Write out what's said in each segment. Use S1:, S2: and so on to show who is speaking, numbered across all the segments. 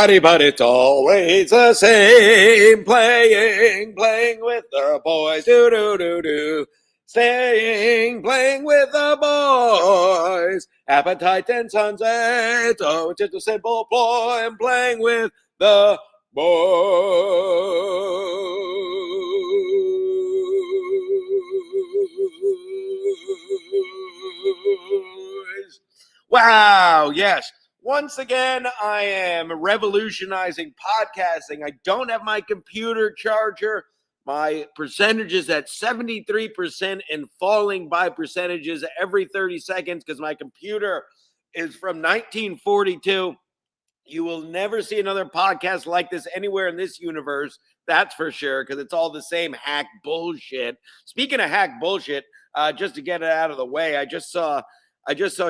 S1: everybody, but it's always the same. Playing with the boys. Do. Playing with the boys. Appetite and sunset. Oh, just a simple ploy. I'm playing with the boys. Wow, yes. Once again, I am revolutionizing podcasting. I don't have my computer charger. My percentage is at 73% and falling by percentages every 30 seconds because my computer is from 1942. You will never see another podcast like this anywhere in this universe. That's for sure, because it's all the same hack bullshit. Speaking of hack bullshit, just to get it out of the way, I just saw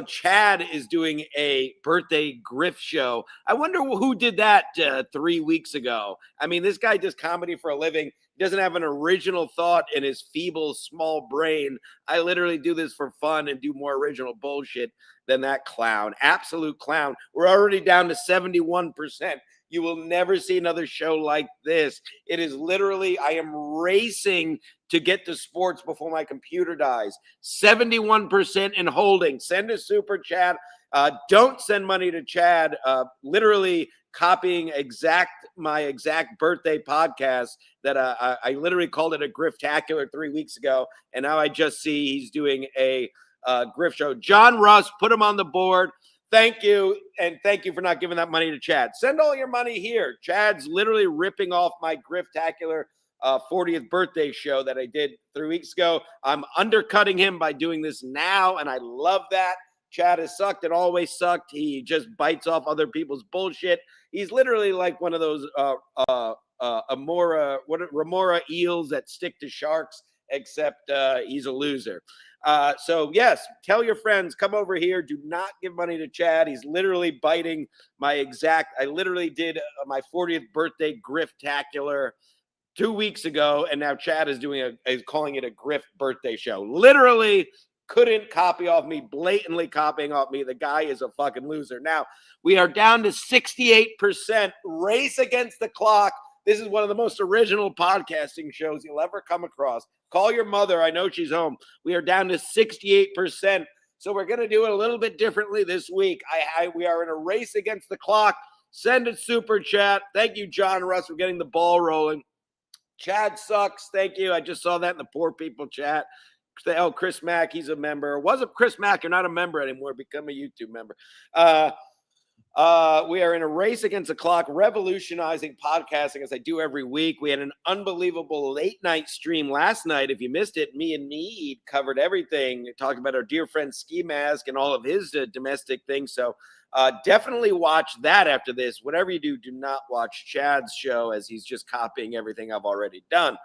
S1: Chad is doing a birthday grift show. I wonder who did that 3 weeks ago. I mean, this guy does comedy for a living. He doesn't have an original thought in his feeble, small brain. I literally do this for fun and do more original bullshit than that clown. Absolute clown. We're already down to 71%. You will never see another show like this. It is literally, I am racing to get to sports before my computer dies. 71% in holding. Send a super chat. Don't send money to Chad. Literally copying my exact birthday podcast that I literally called it a Griftacular 3 weeks ago. And now I just see he's doing a grift show. John Russ, put him on the board. Thank you, and thank you for not giving that money to Chad. Send all your money here. Chad's literally ripping off my Griftacular 40th birthday show that I did 3 weeks ago. I'm undercutting him by doing this now, and I love that. Chad has sucked and always sucked. He just bites off other people's bullshit. He's literally like one of those remora eels that stick to sharks, except he's a loser. So yes, tell your friends, come over here. Do not give money to Chad. He's literally biting I literally did my 40th birthday Griftacular 2 weeks ago. And now Chad is calling it a Grift birthday show. Literally couldn't copy off me, blatantly copying off me. The guy is a fucking loser. Now we are down to 68%. Race against the clock. This is one of the most original podcasting shows you'll ever come across. Call your mother. I know she's home. We are down to 68%. So we're going to do it a little bit differently this week. We are in a race against the clock. Send a super chat. Thank you, John Russ, for getting the ball rolling. Chad sucks. Thank you. I just saw that in the poor people chat. Oh, Chris Mack, he's a member. Wasn't Chris Mack? You're not a member anymore. Become a YouTube member. We are in a race against the clock, revolutionizing podcasting as I do every week. We had an unbelievable late night stream last night. If you missed it, me and Need covered everything, talking about our dear friend Ski Mask and all of his domestic things. So definitely watch that after this. Whatever you do, do not watch Chad's show as he's just copying everything I've already done.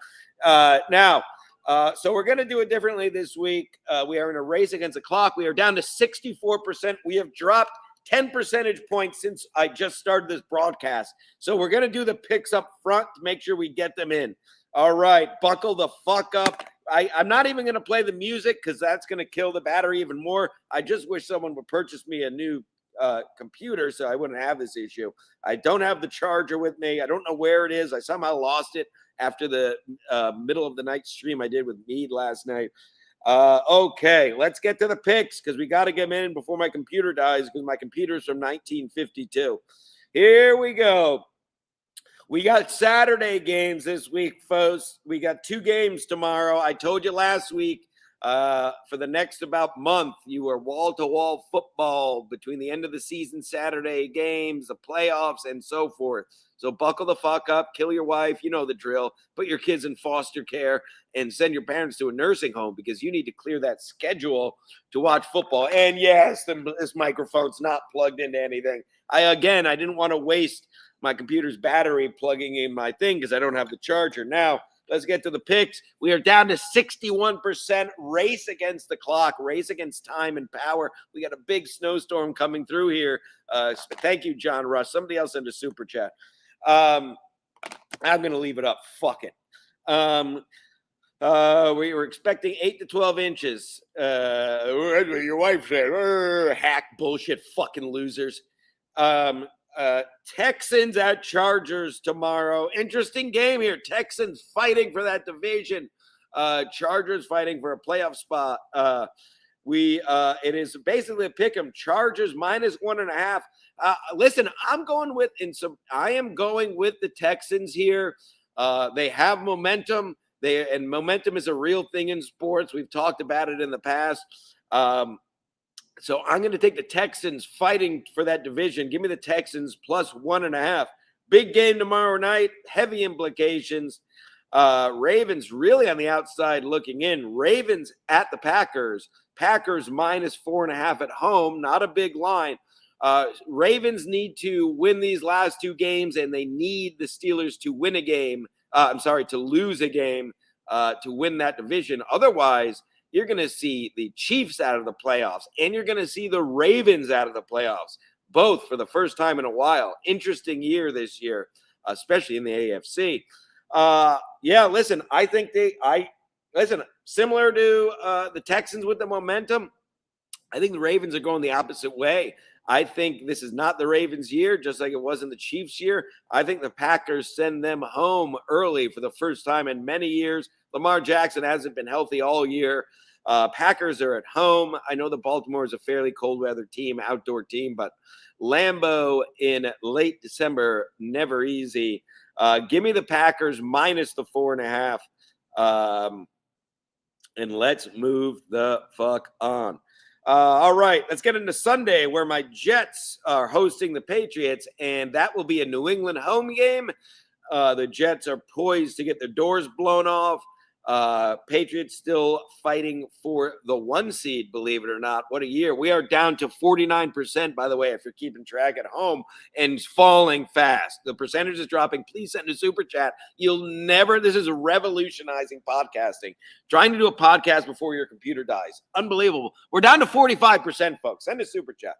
S1: So we're going to do it differently this week. We are in a race against the clock. We are down to 64%. We have dropped 10 percentage points since I just started this broadcast. So we're going to do the picks up front to make sure we get them in. All right, buckle the fuck up. I'm not even going to play the music because that's going to kill the battery even more. I just wish someone would purchase me a new computer so I wouldn't have this issue. I don't have the charger with me. I don't know where it is. I somehow lost it after the middle of the night stream I did with Mead last night. Okay, let's get to the picks because we got to get them in before my computer dies because my computer's from 1952. Here we go. We got Saturday games this week, folks. We got 2 games tomorrow. I told you last week for the next about month, you were wall-to-wall football between the end of the season Saturday games, the playoffs, and so forth. So buckle the fuck up, kill your wife, you know the drill, put your kids in foster care, and send your parents to a nursing home because you need to clear that schedule to watch football. And yes, this microphone's not plugged into anything. I didn't want to waste my computer's battery plugging in my thing because I don't have the charger. Now, let's get to the picks. We are down to 61%. Race against the clock, race against time and power. We got a big snowstorm coming through here. Thank you, John Russ. Somebody else send a super chat. I'm going to leave it up. Fuck it. We were expecting 8 to 12 inches. Your wife said, hack bullshit, fucking losers. Texans at Chargers tomorrow. Interesting game here. Texans fighting for that division. Chargers fighting for a playoff spot. It is basically a pick 'em. Chargers -1.5. Listen, I am going with the Texans here. They have momentum. Momentum is a real thing in sports. We've talked about it in the past. So I'm going to take the Texans fighting for that division. Give me the Texans +1.5. Big game tomorrow night. Heavy implications. Ravens really on the outside looking in. Ravens at the Packers. Packers -4.5 at home. Not a big line. Ravens need to win these last two games, and they need the Steelers to win a game. To lose a game to win that division. Otherwise, you're going to see the Chiefs out of the playoffs, and you're going to see the Ravens out of the playoffs, both for the first time in a while. Interesting year this year, especially in the AFC. Listen, I think similar to the Texans with the momentum, I think the Ravens are going the opposite way. I think this is not the Ravens' year, just like it wasn't the Chiefs' year. I think the Packers send them home early for the first time in many years. Lamar Jackson hasn't been healthy all year. Packers are at home. I know the Baltimore is a fairly cold weather team, outdoor team, but Lambeau in late December, never easy. Give me the Packers -4.5. And let's move the fuck on. All right, let's get into Sunday, where my Jets are hosting the Patriots, and that will be a New England home game. The Jets are poised to get their doors blown off. Patriots still fighting for the 1 seed, believe it or not. What a year. We are down to 49%, by the way, if you're keeping track at home, and falling fast. The percentage is dropping. Please send a super chat. This is revolutionizing podcasting. Trying to do a podcast before your computer dies. Unbelievable. We're down to 45%, folks. Send a super chat.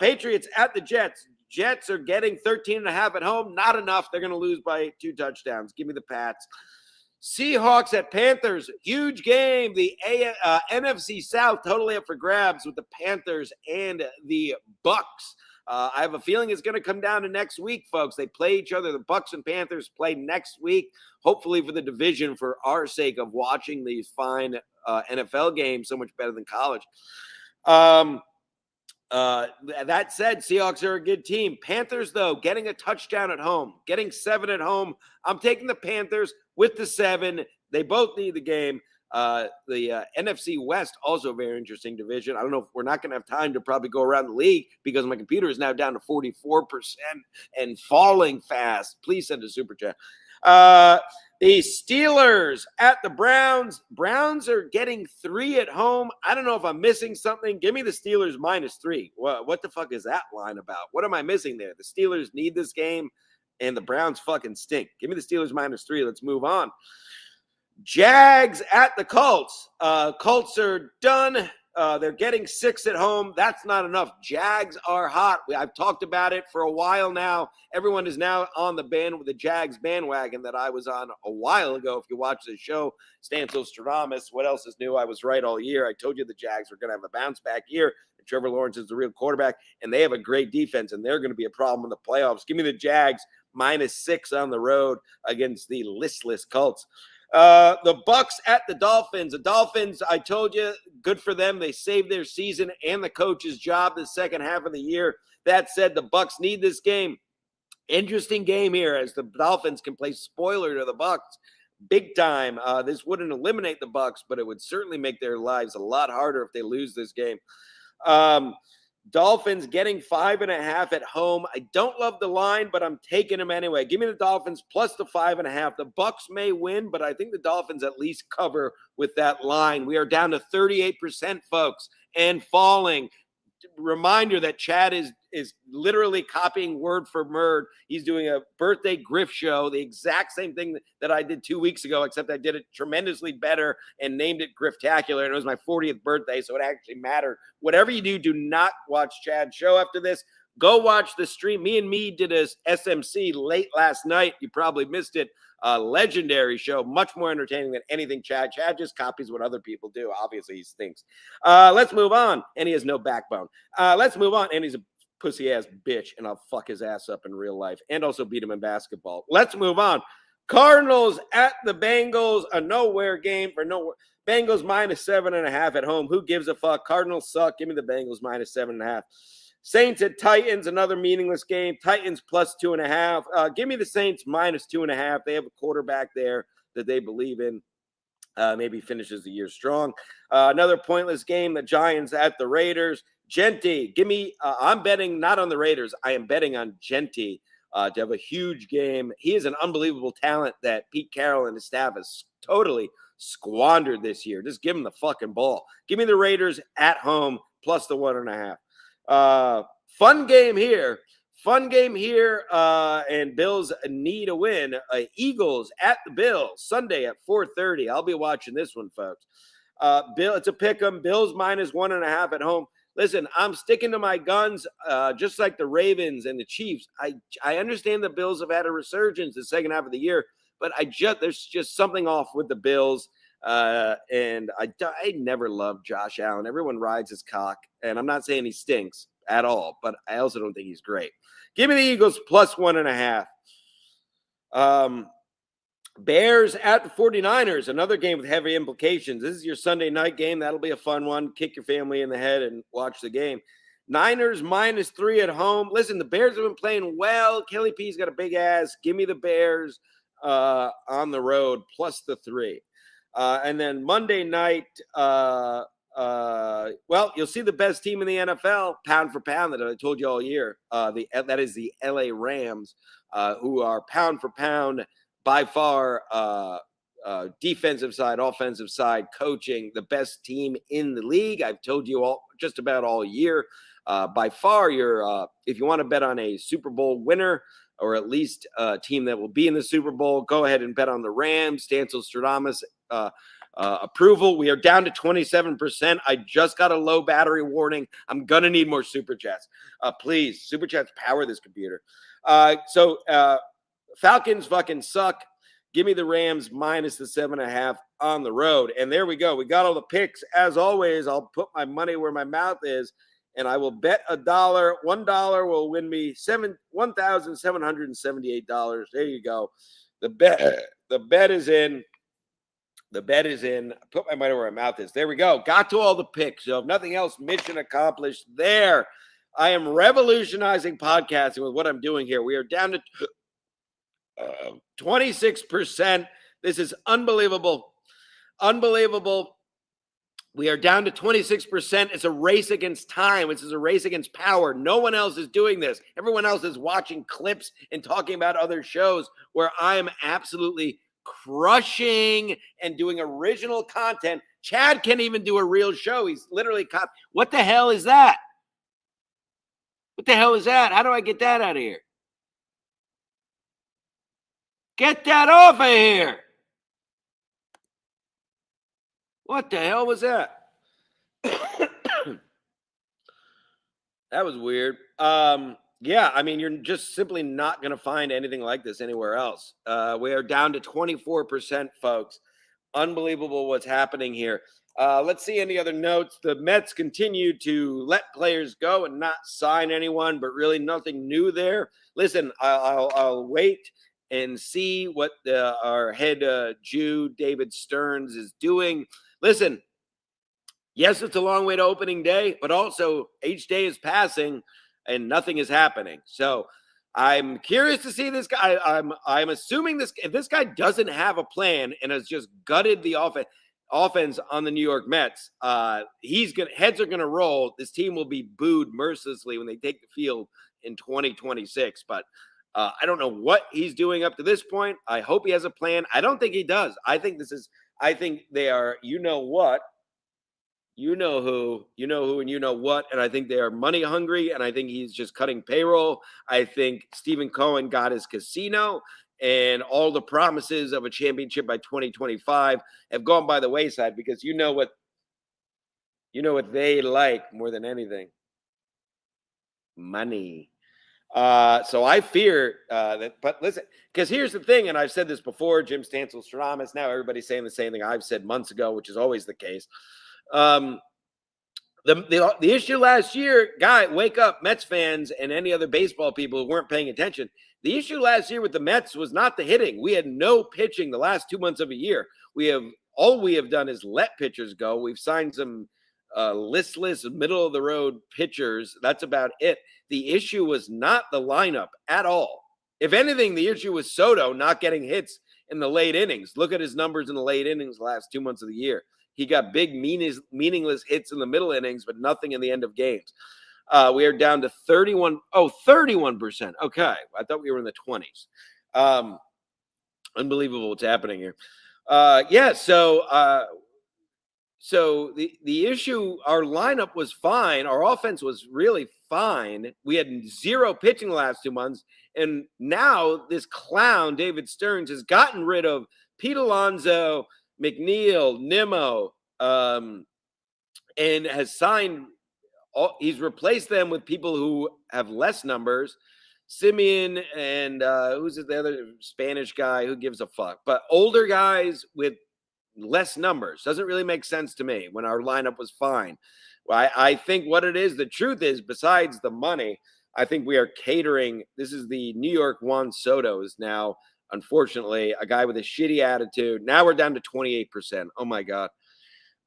S1: Patriots at the Jets. Jets are getting 13.5 at home. Not enough. They're going to lose by 2 touchdowns. Give me the Pats. Seahawks at Panthers, huge game. The NFC South totally up for grabs with the Panthers and the Bucks. I have a feeling it's going to come down to next week, folks. They play each other. The Bucks and Panthers play next week, hopefully for the division, for our sake of watching these fine NFL games so much better than college. That said, Seahawks are a good team. Panthers, though, getting a touchdown at home, getting 7 at home. I'm taking the Panthers with the 7. They both need the game. The NFC West, also a very interesting division. I don't know if we're not going to have time to probably go around the league because my computer is now down to 44% and falling fast. Please send a super chat. The Steelers at the Browns. Browns are getting 3 at home. I don't know if I'm missing something. Give me the Steelers -3. What the fuck is that line about? What am I missing there? The Steelers need this game, and the Browns fucking stink. Give me the Steelers -3. Let's move on. Jags at the Colts. Colts are done. They're getting 6 at home. That's not enough. Jags are hot. I've talked about it for a while now. Everyone is now on the Jags bandwagon that I was on a while ago. If you watch the show, Stancil Stradamus, what else is new? I was right all year. I told you the Jags were going to have a bounce back year. And Trevor Lawrence is the real quarterback, and they have a great defense, and they're going to be a problem in the playoffs. Give me the Jags -6 on the road against the listless Colts. The Bucks at the Dolphins. The Dolphins, I told you, good for them. They saved their season and the coach's job the second half of the year. That said, the Bucks need this game. Interesting game here, as the Dolphins can play spoiler to the Bucks big time. This wouldn't eliminate the Bucks, but it would certainly make their lives a lot harder if they lose this game. Dolphins getting 5.5 at home. I don't love the line, but I'm taking them anyway. Give me the Dolphins plus the 5.5. The Bucks may win, but I think the Dolphins at least cover with that line. We are down to 38%, folks, and falling. Reminder that Chad is literally copying word for word. He's doing a birthday Griff show, the exact same thing that I did 2 weeks ago, except I did it tremendously better and named it Grifftacular. And it was my 40th birthday, so it actually mattered. Whatever you do not watch Chad's show after this. Go watch the stream. Me did a SMC late last night. You probably missed it. A legendary show, much more entertaining than anything Chad. Chad just copies what other people do. Obviously, he stinks. Let's move on. And he has no backbone. Let's move on. And he's a pussy ass bitch, and I'll fuck his ass up in real life and also beat him in basketball. Let's move on. Cardinals at the Bengals, a nowhere game for nowhere. Bengals -7.5 at home. Who gives a fuck? Cardinals suck. Give me the Bengals -7.5. Saints at Titans, another meaningless game. Titans +2.5. Give me the Saints -2.5. They have a quarterback there that they believe in. Maybe finishes the year strong. Another pointless game. The Giants at the Raiders. Genty, give me. I'm betting not on the Raiders. I am betting on Genty to have a huge game. He is an unbelievable talent that Pete Carroll and his staff has totally squandered this year. Just give him the fucking ball. Give me the Raiders at home plus the 1.5. Fun game here. And Bills need a win. Eagles at the Bills Sunday at 4:30. I'll be watching this one, folks. It's a pick 'em. Bills -1.5 at home. Listen, I'm sticking to my guns, just like the Ravens and the Chiefs. I understand the Bills have had a resurgence the second half of the year, but there's just something off with the Bills. And I never loved Josh Allen. Everyone rides his cock, and I'm not saying he stinks at all, but I also don't think he's great. Give me the Eagles +1.5. Bears at the 49ers, another game with heavy implications. This is your Sunday night game. That'll be a fun one. Kick your family in the head and watch the game. Niners -3 at home. Listen, the Bears have been playing well. Kelly P's got a big ass. Give me the Bears on the road +3. And then Monday night, you'll see the best team in the NFL, pound for pound, that I told you all year. That is the LA Rams, who are pound for pound, by far, defensive side, offensive side, coaching, the best team in the league. I've told you all just about all year. By far, if you want to bet on a Super Bowl winner, or at least a team that will be in the Super Bowl, go ahead and bet on the Rams. Stancil Stradamus approval. We are down to 27%. I just got a low battery warning. I'm going to need more Super Chats. Please, Super Chats, power this computer. Falcons fucking suck. Give me the Rams -7.5 on the road. And there we go. We got all the picks. As always, I'll put my money where my mouth is, and I will bet $1. $1 will win me $1,778. There you go. The bet is in. The bet is in. I put my money where my mouth is. There we go. Got to all the picks. So if nothing else, mission accomplished there. I am revolutionizing podcasting with what I'm doing here. We are down to 26%. This is unbelievable. Unbelievable. We are down to 26%. It's a race against time. This is a race against power. No one else is doing this. Everyone else is watching clips and talking about other shows where I am absolutely crushing and doing original content. Chad can't even do a real show. He's literally what the hell is that? What the hell is that? How do I get that out of here? Get that off of here. What the hell was that? That was weird. Yeah, I mean, you're just simply not going to find anything like this anywhere else. We are down to 24%, folks. Unbelievable what's happening here. Let's see any other notes. The Mets continue to let players go and not sign anyone, but really nothing new there. Listen, I'll wait and see what our head Jew, David Stearns, is doing. Listen, yes, it's a long way to opening day, but also each day is passing and nothing is happening. So I'm curious to see this guy. I'm assuming if this guy doesn't have a plan and has just gutted the offense on the New York Mets, heads are gonna roll. This team will be booed mercilessly when they take the field in 2026. But I don't know what he's doing up to this point. I hope he has a plan. I don't think he does. I think they are, you know what, you know who, and you know what. And I think they are money hungry. And I think he's just cutting payroll. I think Stephen Cohen got his casino, and all the promises of a championship by 2025 have gone by the wayside, because you know what they like more than anything? Money. So I fear that, but listen, because here's the thing, and I've said this before, Jim Stancil Stradamus, now everybody's saying the same thing I've said months ago, which is always the case. The issue last year, wake up, Mets fans and any other baseball people who weren't paying attention. The issue last year with the Mets was not the hitting. We had no pitching the last 2 months of a year. All we have done is let pitchers go. We've signed some listless, middle of the road pitchers. That's about it. The issue was not the lineup at all. If anything, the issue was Soto not getting hits in the late innings. Look at his numbers in the late innings the last 2 months of the year. He got big, meaningless hits in the middle innings, but nothing in the end of games. We are down to 31%. Okay. I thought we were in the 20s. Unbelievable what's happening here. So the issue, our lineup was fine. Our offense was really fine. We had zero pitching the last 2 months. And now this clown, David Stearns, has gotten rid of Pete Alonso, McNeil, Nimmo, and has signed. He's replaced them with people who have less numbers. Simeon and who's the other Spanish guy? Who gives a fuck? But older guys with less numbers. Doesn't really make sense to me when our lineup was fine. Well, I think what it is, the truth is, besides the money, I think we are catering. This is the New York Juan Soto's now. Unfortunately, a guy with a shitty attitude. Now we're down to 28%. Oh, my God.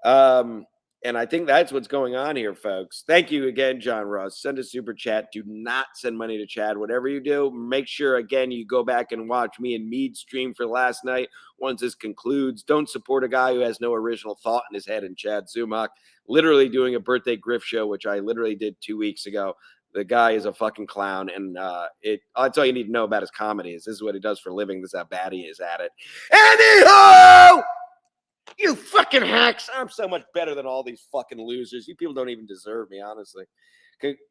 S1: And I think that's what's going on here, folks. Thank you again, John Ross. Send a super chat. Do not send money to Chad. Whatever you do, make sure, again, you go back and watch me and Mead stream for last night once this concludes. Don't support a guy who has no original thought in his head, and Chad Zumock literally doing a birthday grift show, which I literally did 2 weeks ago. The guy is a fucking clown, and that's all you need to know about his comedy. This is what he does for a living. This is how bad he is at it. Anyhow, you fucking hacks! I'm so much better than all these fucking losers. You people don't even deserve me, honestly.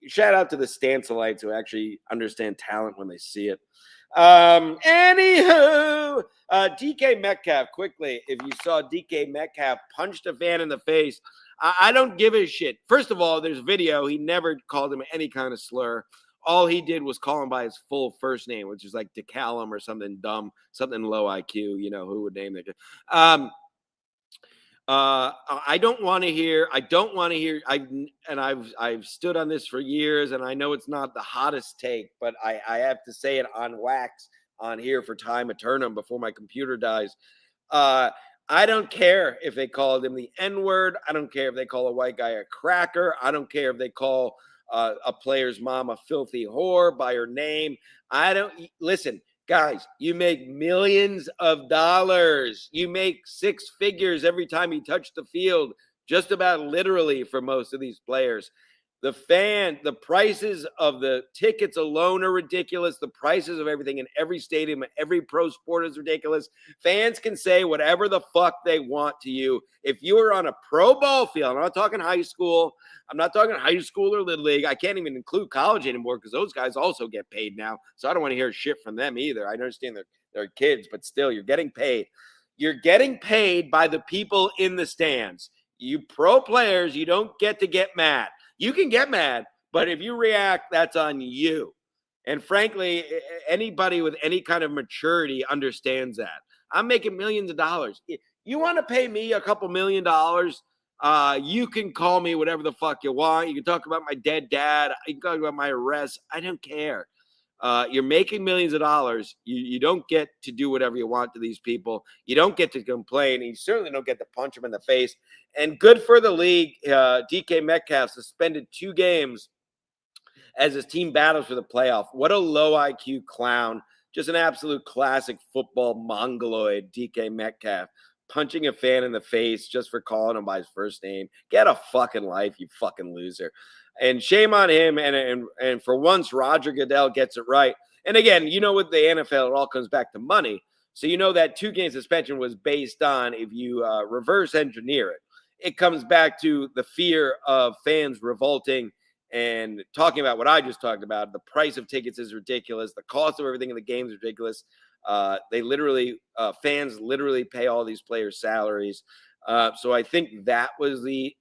S1: Shout out to the Stancelites who actually understand talent when they see it. Anywho, DK Metcalf, quickly, if you saw DK Metcalf punched a fan in the face, I don't give a shit. First of all, there's video. He never called him any kind of slur. All he did was call him by his full first name, which is like DeCallum or something dumb, something low IQ. You know, who would name that? I don't want to hear. I've stood on this for years, and I know it's not the hottest take, but I have to say it on wax on here for time eternum before my computer dies. I don't care if they called him the N-word. I don't care if they call a white guy a cracker. I don't care if they call a player's mom a filthy whore by her name. Listen. Guys, you make millions of dollars. You make six figures every time you touch the field, just about literally for most of these players. The prices of the tickets alone are ridiculous. The prices of everything in every stadium, every pro sport is ridiculous. Fans can say whatever the fuck they want to you. If you are on a pro ball field, I'm not talking high school. I'm not talking high school or little league. I can't even include college anymore because those guys also get paid now. So I don't want to hear shit from them either. I understand they're kids, but still, you're getting paid. You're getting paid by the people in the stands. You pro players, you don't get to get mad. You can get mad, but if you react, that's on you. And frankly, anybody with any kind of maturity understands that. I'm making millions of dollars. You want to pay me a couple $1 million? You can call me whatever the fuck you want. You can talk about my dead dad. You can talk about my arrest. I don't care. You're making millions of dollars. You don't get to do whatever you want to these people. You don't get to complain. And you certainly don't get to punch them in the face. And good for the league. DK Metcalf suspended 2 games as his team battles for the playoff. What a low IQ clown. Just an absolute classic football mongoloid, DK Metcalf. Punching a fan in the face just for calling him by his first name. Get a fucking life, you fucking loser. And shame on him. And for once, Roger Goodell gets it right. And again, you know, with the NFL, it all comes back to money. So you know that 2-game suspension was based on, if you reverse engineer it, it comes back to the fear of fans revolting and talking about what I just talked about. The price of tickets is ridiculous. The cost of everything in the game is ridiculous. Fans literally pay all these players' salaries. So I think that was the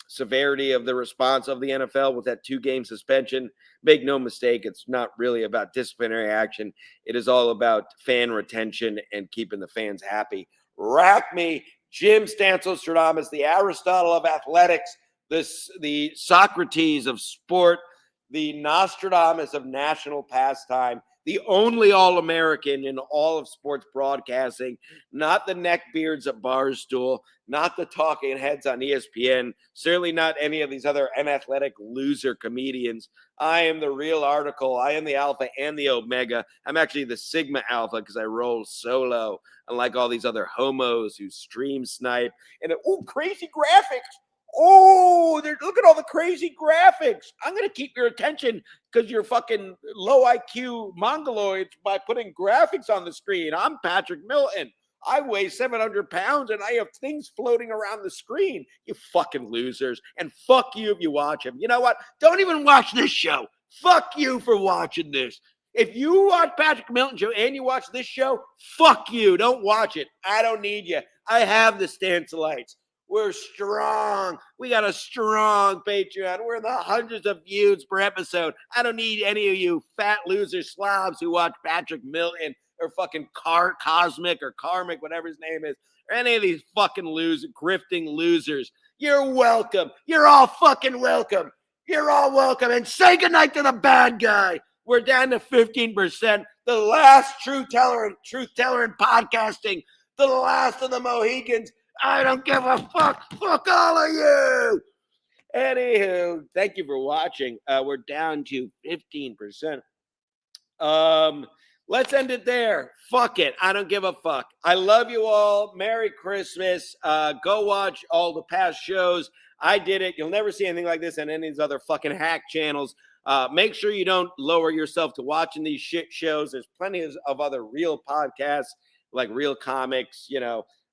S1: severity of the response of the NFL with that 2-game suspension. Make no mistake, it's not really about disciplinary action. It is all about fan retention and keeping the fans happy. Rack me, Jim Stancil Stradamus, the Aristotle of athletics. the Socrates of sport, the Nostradamus of national pastime, the only All-American in all of sports broadcasting, not the neckbeards at Barstool, not the talking heads on ESPN, certainly not any of these other unathletic loser comedians. I am the real article. I am the alpha and the omega. I'm actually the sigma alpha because I roll solo, unlike all these other homos who stream snipe. And crazy graphics. Oh, look at all the crazy graphics. I'm going to keep your attention because you're fucking low IQ mongoloids by putting graphics on the screen. I'm Patrick Milton. I weigh 700 pounds and I have things floating around the screen. You fucking losers. And fuck you if you watch them. You know what? Don't even watch this show. Fuck you for watching this. If you watch Patrick Milton Show and you watch this show, fuck you. Don't watch it. I don't need you. I have the Stanselites. We're strong. We got a strong Patreon. We're in the hundreds of views per episode. I don't need any of you fat loser slobs who watch Patrick Milton or fucking Cosmic or Karmic, whatever his name is, or any of these fucking grifting losers. You're welcome. You're all fucking welcome. You're all welcome. And say goodnight to the bad guy. We're down to 15%. The last truth teller in podcasting. The last of the Mohicans. I don't give a fuck. Fuck all of you. Anywho, thank you for watching. We're down to 15%. Let's end it there. Fuck it. I don't give a fuck. I love you all. Merry Christmas. Go watch all the past shows. I did it. You'll never see anything like this on any of these other fucking hack channels. Make sure you don't lower yourself to watching these shit shows. There's plenty of other real podcasts, like Real Comics,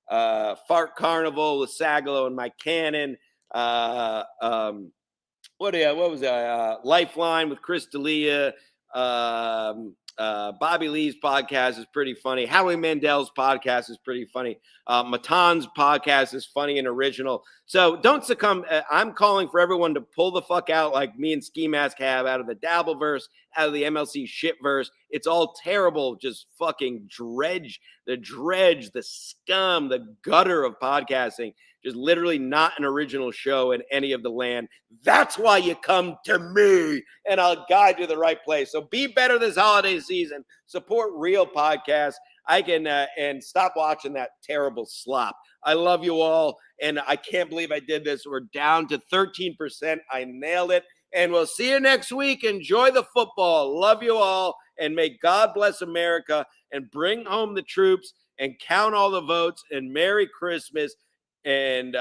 S1: Fart Carnival with Sagalo and Mike Cannon. What was that? Lifeline with Chris D'Elia. Bobby Lee's podcast is pretty funny. Howie Mandel's podcast is pretty funny. Matan's podcast is funny and original. So don't succumb. I'm calling for everyone to pull the fuck out like me and Ski Mask have out of the Dabbleverse, out of the MLC shitverse. It's all terrible. Just fucking dredge, the scum, the gutter of podcasting. Just literally not an original show in any of the land. That's why you come to me, and I'll guide you to the right place. So be better this holiday season. Support real podcasts. And stop watching that terrible slop. I love you all, and I can't believe I did this. We're down to 13%. I nailed it, and we'll see you next week. Enjoy the football. Love you all, and may God bless America and bring home the troops and count all the votes, and Merry Christmas. And